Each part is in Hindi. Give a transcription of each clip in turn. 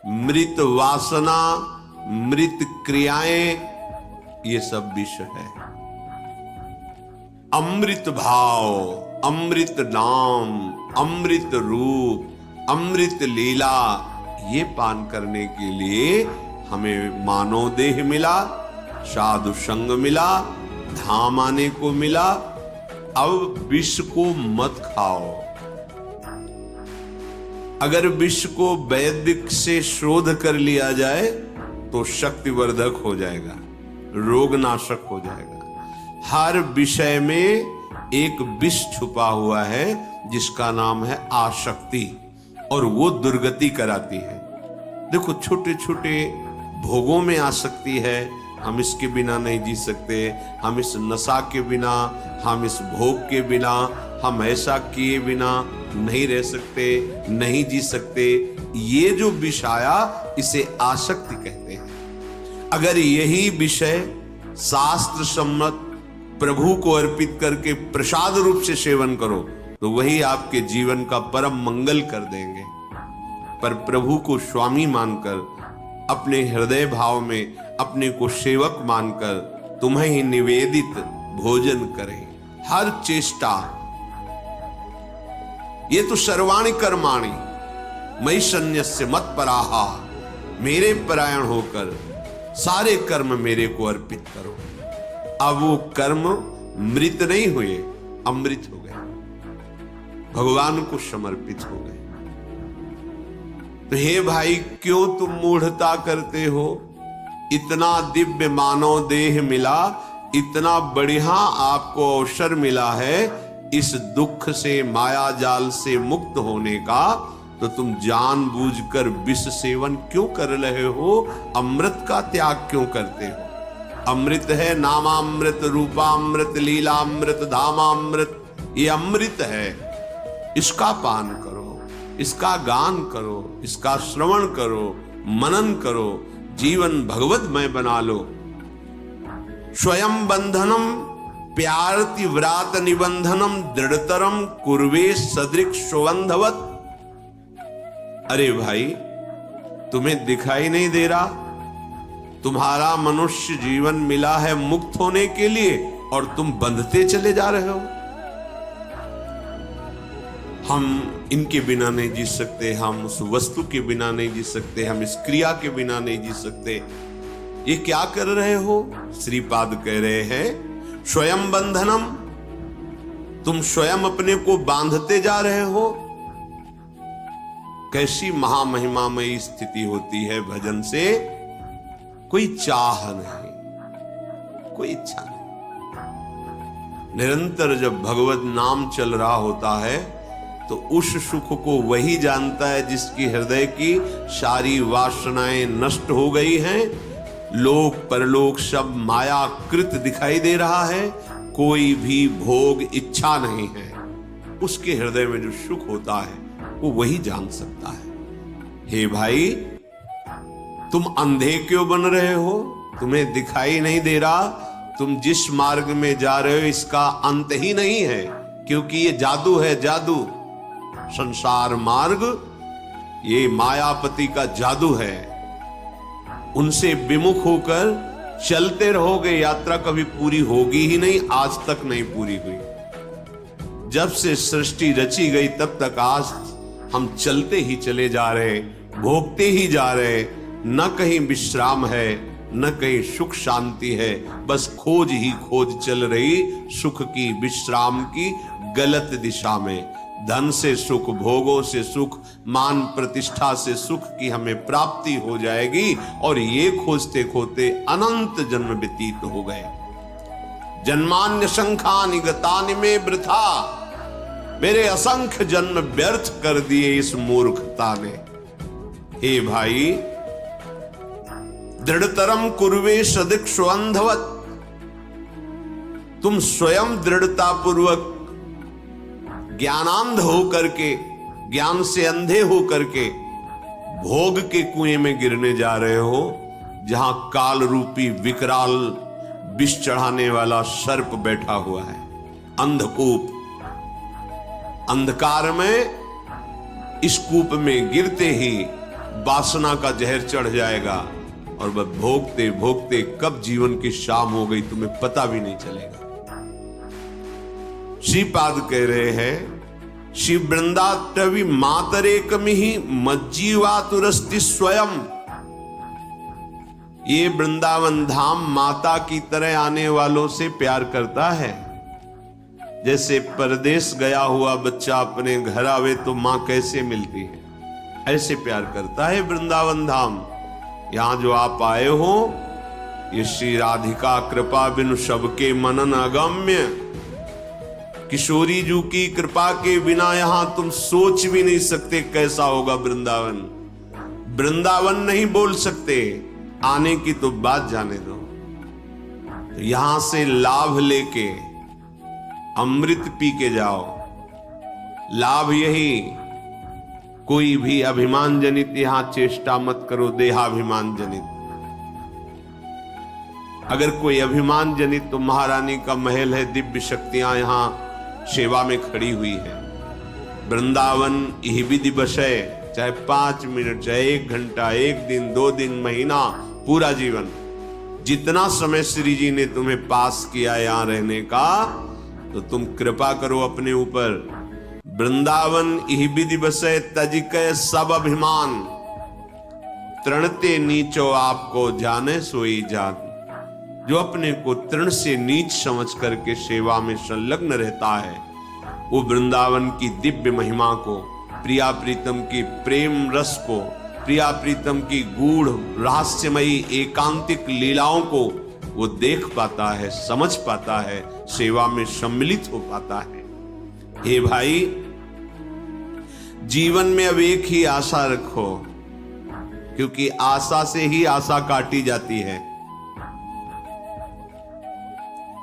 मृत वासना, मृत क्रियाएं, ये सब विष है। अमृत भाव, अमृत नाम, अमृत रूप, अमृत लीला, ये पान करने के लिए हमें मानव देह मिला, साधु संग मिला, धाम आने को मिला। अब विष को मत खाओ। अगर विष को वैदिक से शोध कर लिया जाए तो शक्तिवर्धक हो जाएगा, रोगनाशक हो जाएगा। हर विषय में एक विष छुपा हुआ है जिसका नाम है आसक्ति, और वो दुर्गति कराती है। देखो, छोटे छोटे भोगों में आसक्ति है, हम इसके बिना नहीं जी सकते, हम इस नशा के बिना, हम इस भोग के बिना, हम ऐसा किए बिना नहीं रह सकते, नहीं जी सकते। ये जो विषाया, इसे आसक्ति कहते हैं। अगर यही विषय शास्त्र सम्मत प्रभु को अर्पित करके प्रसाद रूप से सेवन करो तो वही आपके जीवन का परम मंगल कर देंगे। पर प्रभु को स्वामी मानकर, अपने हृदय भाव में अपने को सेवक मानकर तुम्हें ही निवेदित भोजन करें। हर चेष्टा, ये तो सर्वाणि कर्माणि मयि सन्न्यस्य मत्पराहा, मेरे परायण होकर सारे कर्म मेरे को अर्पित करो। अब वो कर्म मृत नहीं हुए, अमृत हो गए, भगवान को समर्पित हो गए। तो हे भाई, क्यों तुम मूढ़ता करते हो? इतना दिव्य मानव देह मिला, इतना बढ़िया आपको अवसर मिला है इस दुख से, माया जाल से मुक्त होने का, तो तुम जानबूझकर विष सेवन क्यों कर रहे हो? अमृत का त्याग क्यों करते हो? अमृत है नामामृत, रूपामृत, लीलामृत, धामामृत, ये अमृत है। इसका पान करो, इसका गान करो, इसका श्रवण करो, मनन करो, जीवन भगवतमय बना लो। स्वयं बंधनम प्यारति व्रात निबंधनम दृढ़तरम कुर्वे सदृक् स्वबंधवत। अरे भाई, तुम्हें दिखाई नहीं दे रहा? तुम्हारा मनुष्य जीवन मिला है मुक्त होने के लिए और तुम बंधते चले जा रहे हो। हम इनके बिना नहीं जी सकते, हम उस वस्तु के बिना नहीं जी सकते, हम इस क्रिया के बिना नहीं जी सकते। ये क्या कर रहे हो? श्रीपाद कह रहे हैं स्वयं बंधनम, तुम स्वयं अपने को बांधते जा रहे हो। कैसी महामहिमामयी स्थिति होती है भजन से। कोई चाह नहीं, कोई इच्छा नहीं। निरंतर जब भगवत नाम चल रहा होता है तो उस सुख को वही जानता है जिसकी हृदय की सारी वासनाएं नष्ट हो गई हैं। लोक परलोक सब मायाकृत दिखाई दे रहा है, कोई भी भोग इच्छा नहीं है। उसके हृदय में जो सुख होता है वो वही जान सकता है। हे भाई, तुम अंधे क्यों बन रहे हो? तुम्हें दिखाई नहीं दे रहा? तुम जिस मार्ग में जा रहे हो इसका अंत ही नहीं है, क्योंकि ये जादू है, जादू। संसार मार्ग ये मायापति का जादू है। उनसे विमुख होकर चलते रहोगे, यात्रा कभी पूरी होगी ही नहीं, आज तक नहीं पूरी हुई। जब से सृष्टि रची गई तब तक आज हम चलते ही चले जा रहे, भोगते ही जा रहे। न कहीं विश्राम है, न कहीं सुख शांति है, बस खोज ही खोज चल रही सुख की, विश्राम की, गलत दिशा में। धन से सुख, भोगों से सुख, मान प्रतिष्ठा से सुख की हमें प्राप्ति हो जाएगी, और ये खोजते खोजते अनंत जन्म व्यतीत हो गए। जन्मान्य शंखानि गतानि में वृथा, मेरे असंख्य जन्म व्यर्थ कर दिए इस मूर्खता ने। हे भाई, दृढ़तरम कुर्वे सदृक् स्वबंधवत, तुम स्वयं दृढ़ता पूर्वक ज्ञानांध होकर के, ज्ञान से अंधे होकर के भोग के कुएं में गिरने जा रहे हो, जहां काल रूपी विकराल विष चढ़ाने वाला सर्प बैठा हुआ है। अंधकूप, अंधकार में इस कूप में गिरते ही वासना का जहर चढ़ जाएगा और वह भोगते भोगते कब जीवन की शाम हो गई तुम्हें पता भी नहीं चलेगा। श्रीपाद कह रहे हैं, श्री वृंदाटवी मातरेकमिहि मज्जीवातुरस्ति स्वयं। ये वृंदावन धाम माता की तरह आने वालों से प्यार करता है। जैसे परदेश गया हुआ बच्चा अपने घर आवे तो मां कैसे मिलती है, ऐसे प्यार करता है वृंदावन धाम। यहां जो आप आए हो, ये श्री राधिका कृपा बिनु सबके मनन अगम्य। किशोरी जी की कृपा के बिना यहां तुम सोच भी नहीं सकते कैसा होगा वृंदावन। वृंदावन नहीं बोल सकते, आने की तो बात जाने दो। तो यहां से लाभ लेके अमृत पी के जाओ। लाभ यही, कोई भी अभिमान जनित यहां चेष्टा मत करो, देहाभिमान जनित। अगर कोई अभिमान जनित तो महारानी का महल है, दिव्य शक्तियां यहां सेवा में खड़ी हुई है। वृंदावन यही भी दिवस है, चाहे 5 मिनट, चाहे 1 घंटा, 1 दिन, 2 दिन, महीना, पूरा जीवन, जितना समय श्री जी ने तुम्हें पास किया यहां रहने का, तो तुम कृपा करो अपने ऊपर। वृंदावन यही भी दिवस है, तजिके सब अभिमान, तृणते नीचो आपको जाने सोई जान। जो अपने को तृण से नीच समझ करके सेवा में संलग्न रहता है, वो वृंदावन की दिव्य महिमा को, प्रिया प्रीतम की प्रेम रस को, प्रिया प्रीतम की गूढ़ रहस्यमयी एकांतिक लीलाओं को वो देख पाता है, समझ पाता है, सेवा में सम्मिलित हो पाता है। हे भाई, जीवन में अब एक ही आशा रखो, क्योंकि आशा से ही आशा काटी जाती है।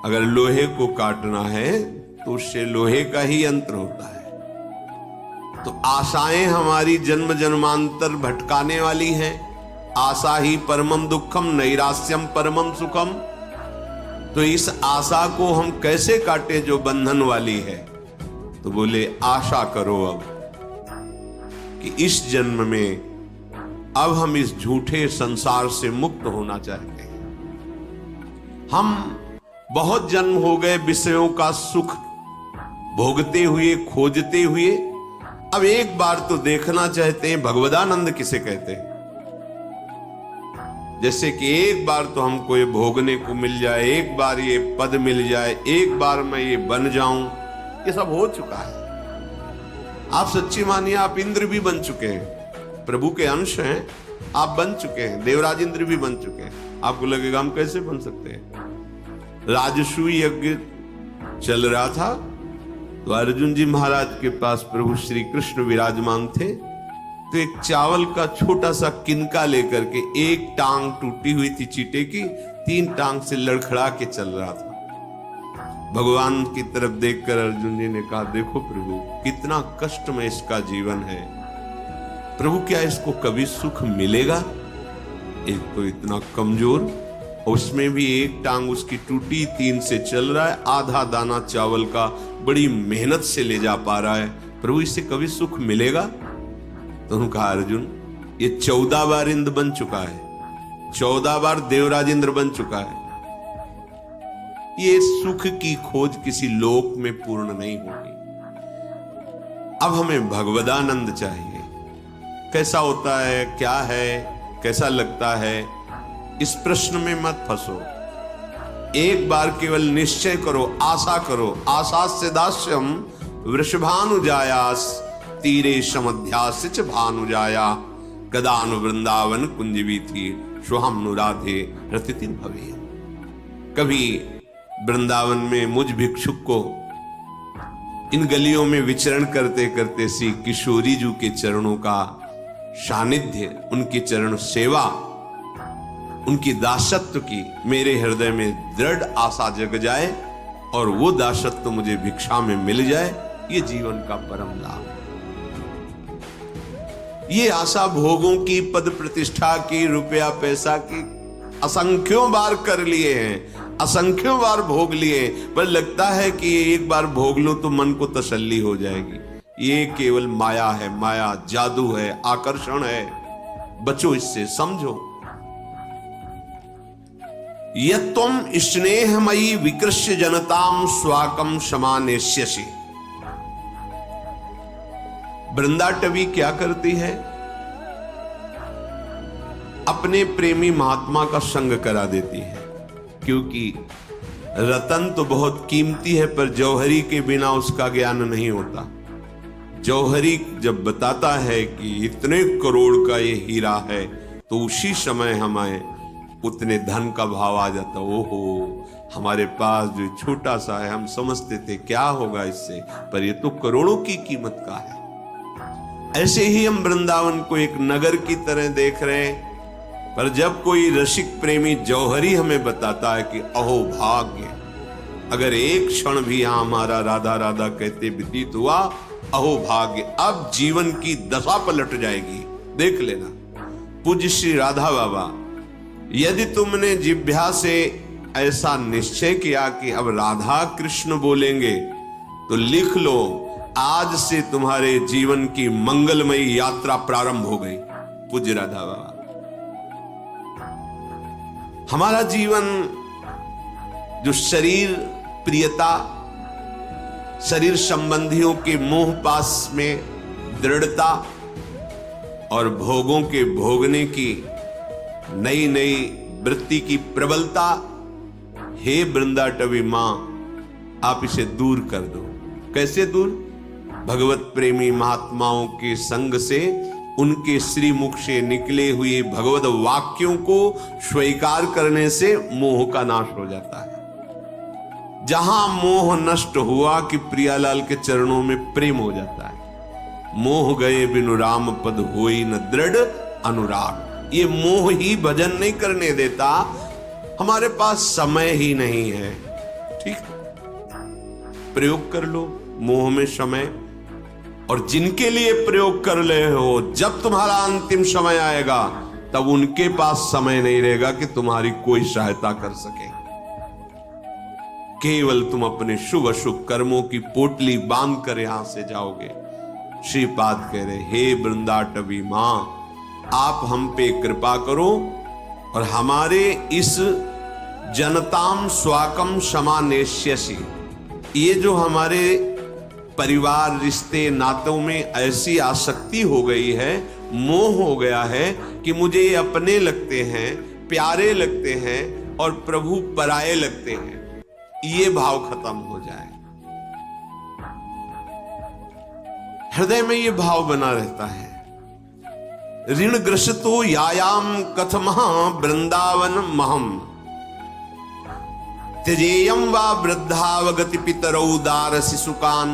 अगर लोहे को काटना है तो उससे लोहे का ही यंत्र होता है। तो आशाएं हमारी जन्म जन्मांतर भटकाने वाली हैं। आशा ही परमम दुखम नैरास्यम परमम सुखम। तो इस आशा को हम कैसे काटे जो बंधन वाली है? तो बोले आशा करो अब कि इस जन्म में अब हम इस झूठे संसार से मुक्त होना चाहते हैं। हम बहुत जन्म हो गए विषयों का सुख भोगते हुए, खोजते हुए। अब एक बार तो देखना चाहते हैं भगवदानंद किसे कहते हैं। जैसे कि एक बार तो हमको ये भोगने को मिल जाए, एक बार ये पद मिल जाए, एक बार मैं ये बन जाऊं। ये सब हो चुका है। आप सच्ची मानिए, आप इंद्र भी बन चुके हैं, प्रभु के अंश हैं, आप बन चुके हैं, देवराज इंद्र भी बन चुके हैं। आपको लगेगा हम कैसे बन सकते हैं? राजसूय यज्ञ चल रहा था तो अर्जुन जी महाराज के पास प्रभु श्री कृष्ण विराजमान थे। तो एक चावल का छोटा सा किनका लेकर के, एक टांग टूटी हुई थी चीटे की, 3 टांग से लड़खड़ा के चल रहा था। भगवान की तरफ देखकर अर्जुन जी ने कहा, देखो प्रभु कितना कष्ट में इसका जीवन है, प्रभु क्या इसको कभी सुख मिलेगा? एक तो इतना कमजोर, उसमें भी एक टांग उसकी टूटी, 3 से चल रहा है, आधा दाना चावल का बड़ी मेहनत से ले जा पा रहा है, प्रभु इससे कभी सुख मिलेगा? तो उन्होंने कहा, अर्जुन ये 14 बार इंद्र बन चुका है, 14 बार देवराज इंद्र बन चुका है। ये सुख की खोज किसी लोक में पूर्ण नहीं होगी। अब हमें भगवदानंद चाहिए। कैसा होता है, क्या है, कैसा लगता है, इस प्रश्न में मत फंसो। एक बार केवल निश्चय करो, आशा करो। आशा से दास्यम वृषभानुजायास तीरे समध्यास च भानुजाया कदानु वृंदावन कुंजवी थी शुहम राधे रतिति भवे। कभी वृंदावन में मुझ भिक्षुक को इन गलियों में विचरण करते करते श्री किशोरी जी के चरणों का सानिध्य, उनकी चरण सेवा, उनकी दासत्व की मेरे हृदय में दृढ़ आशा जग जाए और वो दासत्व मुझे भिक्षा में मिल जाए, ये जीवन का परम लाभ। ये आशा भोगों की, पद प्रतिष्ठा की, रुपया पैसा की असंख्यों बार कर लिए हैं, असंख्यों बार भोग लिए, पर लगता है कि एक बार भोग लो तो मन को तसल्ली हो जाएगी। ये केवल माया है, माया जादू है, आकर्षण है। बचो इससे, समझो। यत्त्वम स्नेहमयी विकृष्य जनताम स्वाकम क्षमानेष्यसि। वृंदाटवी क्या करती है? अपने प्रेमी महात्मा का संग करा देती है, क्योंकि रतन तो बहुत कीमती है, पर जौहरी के बिना उसका ज्ञान नहीं होता। जौहरी जब बताता है कि इतने करोड़ का ये हीरा है, तो उसी समय हमें उतने धन का भाव आ जाता। ओहो, हमारे पास जो छोटा सा है, हम समझते थे क्या होगा इससे, पर ये तो करोड़ों की कीमत का है। ऐसे ही हम वृंदावन को एक नगर की तरह देख रहे हैं, पर जब कोई रसिक प्रेमी जौहरी हमें बताता है कि अहो भाग्य, अगर एक क्षण भी यहां हमारा राधा राधा कहते व्यतीत हुआ, अहो भाग्य, अब जीवन की दशा पलट जाएगी। देख लेना। पूज्य श्री राधा बाबा, यदि तुमने जिह्वा से ऐसा निश्चय किया कि अब राधा कृष्ण बोलेंगे, तो लिख लो, आज से तुम्हारे जीवन की मंगलमयी यात्रा प्रारंभ हो गई। पूज्य राधा बाबा, हमारा जीवन जो शरीर प्रियता, शरीर संबंधियों के मोह पास में दृढ़ता और भोगों के भोगने की नई नई वृत्ति की प्रबलता, हे वृंदाटवी मां, आप इसे दूर कर दो। कैसे दूर? भगवत प्रेमी महात्माओं के संग से, उनके श्री मुख से निकले हुए भगवत वाक्यों को स्वीकार करने से मोह का नाश हो जाता है। जहां मोह नष्ट हुआ कि प्रियालाल के चरणों में प्रेम हो जाता है। मोह गए बिनु राम पद होई न दृढ़ अनुराग। ये मोह ही भजन नहीं करने देता, हमारे पास समय ही नहीं है। ठीक, प्रयोग कर लो मोह में समय, और जिनके लिए प्रयोग कर ले हो, जब तुम्हारा अंतिम समय आएगा तब उनके पास समय नहीं रहेगा कि तुम्हारी कोई सहायता कर सके। केवल तुम अपने शुभ अशुभ कर्मों की पोटली बांध कर यहां से जाओगे। श्रीपाद कह रहे, हे वृंदाटवी मां, आप हम पे कृपा करो और हमारे इस जनताम स्वाकम क्षमानेष्यसि, ये जो हमारे परिवार रिश्ते नातों में ऐसी आसक्ति हो गई है, मोह हो गया है कि मुझे ये अपने लगते हैं, प्यारे लगते हैं और प्रभु पराये लगते हैं, ये भाव खत्म हो जाए। हृदय में ये भाव बना रहता है। ऋण ग्रस्तो यायाम कथमः वृंदावन महम त्यजेयम वा वृद्धावगति पितरौ दार शिशुकान।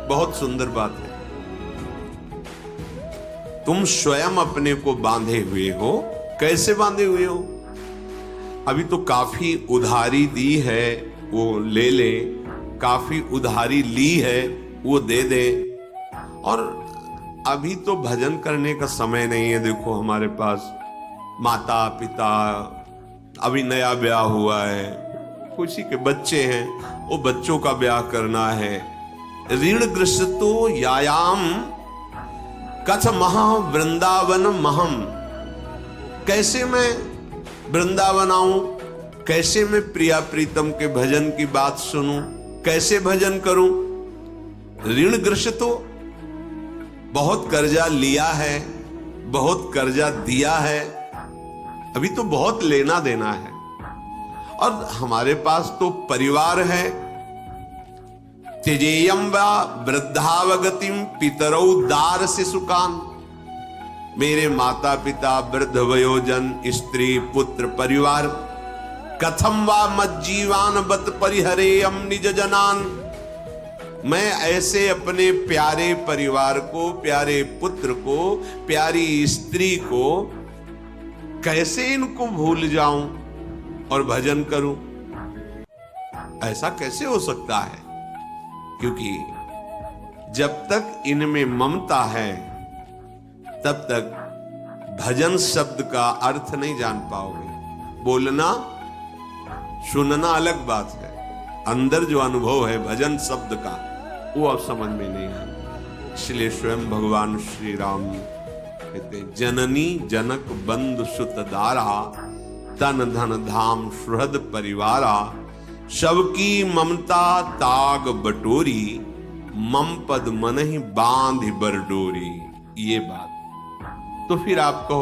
बहुत सुंदर बात है। तुम स्वयं अपने को बांधे हुए हो। कैसे बांधे हुए हो? अभी तो काफी उधारी दी है, वो ले ले, काफी उधारी ली है, वो दे दे। और अभी तो भजन करने का समय नहीं है। देखो हमारे पास माता पिता, अभी नया ब्याह हुआ है, किसी के बच्चे हैं, वो बच्चों का ब्याह करना है। ऋण ग्रस्तो यायाम कथ महा वृंदावन महम। कैसे मैं वृंदावन आऊं, कैसे मैं प्रिया प्रीतम के भजन की बात सुनूं, कैसे भजन करूं? ऋण ग्रस्तो, बहुत कर्जा लिया है, बहुत कर्जा दिया है, अभी तो बहुत लेना देना है। और हमारे पास तो परिवार है। त्यजेयम वा वृद्धावगतिम पितरौ दार शिशुकान। मेरे माता पिता, वृद्ध वयोजन, स्त्री पुत्र परिवार, कथम वा मज्जीवान बत परिहरेयम निज जनान। मैं ऐसे अपने प्यारे परिवार को, प्यारे पुत्र को, प्यारी स्त्री को कैसे इनको भूल जाऊं और भजन करूं? ऐसा कैसे हो सकता है? क्योंकि जब तक इनमें ममता है तब तक भजन शब्द का अर्थ नहीं जान पाओगे। बोलना सुनना अलग बात है, अंदर जो अनुभव है भजन शब्द का, वो अब समझ में नहीं आया। इसलिए स्वयं भगवान श्री राम कहते हैं जननी जनक बंधु सुत दारा, तन धन धाम सुहृद परिवारा, सबकी ममता ताग बटोरी, मम पद मनहि बांध बरडोरी। ये बात तो फिर आप कहो